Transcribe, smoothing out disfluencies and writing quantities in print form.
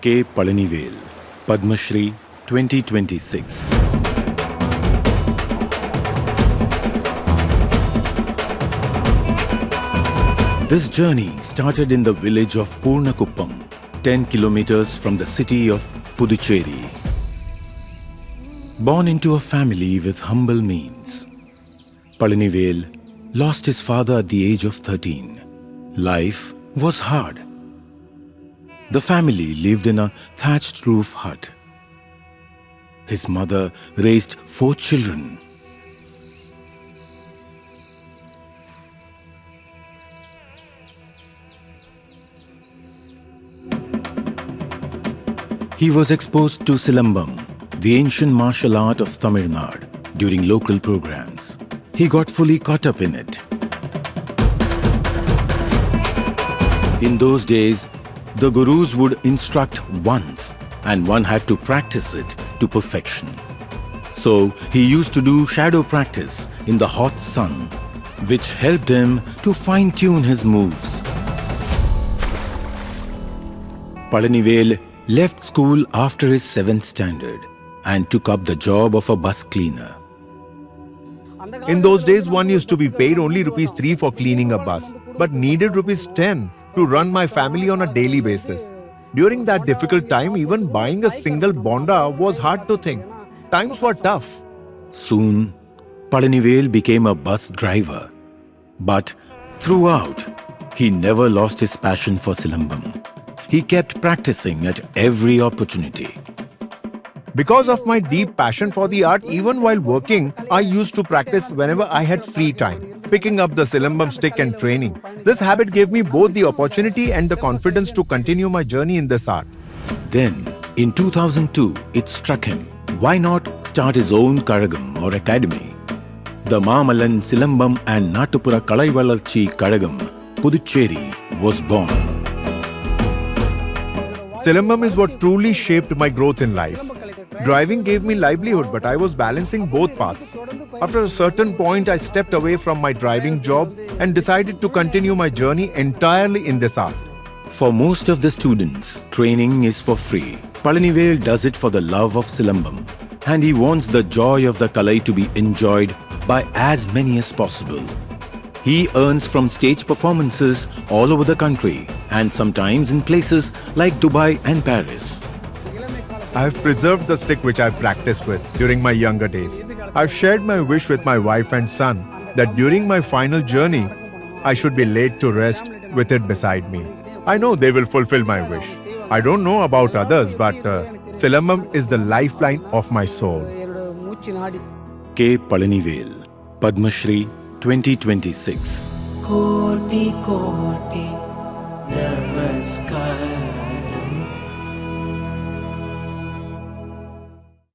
K. Palanivel, Padma Shri 2026. This journey started in the village of Purnakuppam, 10 kilometers from the city of Puducherry. Born into a family with humble means, Palanivel lost his father at the age of 13. Life was hard. The family lived in a thatched roof hut. His mother raised 4 children. He was exposed to Silambam, the ancient martial art of Tamil Nadu, during local programs. He got fully caught up in it. In those days, the gurus would instruct once and one had to practice it to perfection. So he used to do shadow practice in the hot sun, which helped him to fine-tune his moves. Palanivel left school after his 7th standard and took up the job of a bus cleaner. In those days, one used to be paid only rupees 3 for cleaning a bus, but needed rupees 10 to run my family on a daily basis. During that difficult time, even buying a single bonda was hard to think. Times were tough. Soon, Palanivel became a bus driver. But throughout, he never lost his passion for Silambam. He kept practicing at every opportunity. Because of my deep passion for the art, even while working, I used to practice whenever I had free time, picking up the Silambam stick and training. This habit gave me both the opportunity and the confidence to continue my journey in this art. Then, in 2002, it struck him, why not start his own Karagam or academy? The Mamalan Silambam and Natupura Kalaivalarchi Karagam, Puducherry, was born. Silambam is what truly shaped my growth in life. Driving gave me livelihood, but I was balancing both paths. After a certain point, I stepped away from my driving job and decided to continue my journey entirely in this art. For most of the students, training is for free. Palanivel does it for the love of Silambam, and he wants the joy of the Kalai to be enjoyed by as many as possible. He earns from stage performances all over the country and sometimes in places like Dubai and Paris. I have preserved the stick which I practiced with during my younger days. I've shared my wish with my wife and son that during my final journey, I should be laid to rest with it beside me. I know they will fulfill my wish. I don't know about others, but Silambam is the lifeline of my soul. K. Palanivel, Padma Shri 2026. Koti Koti Namaskar.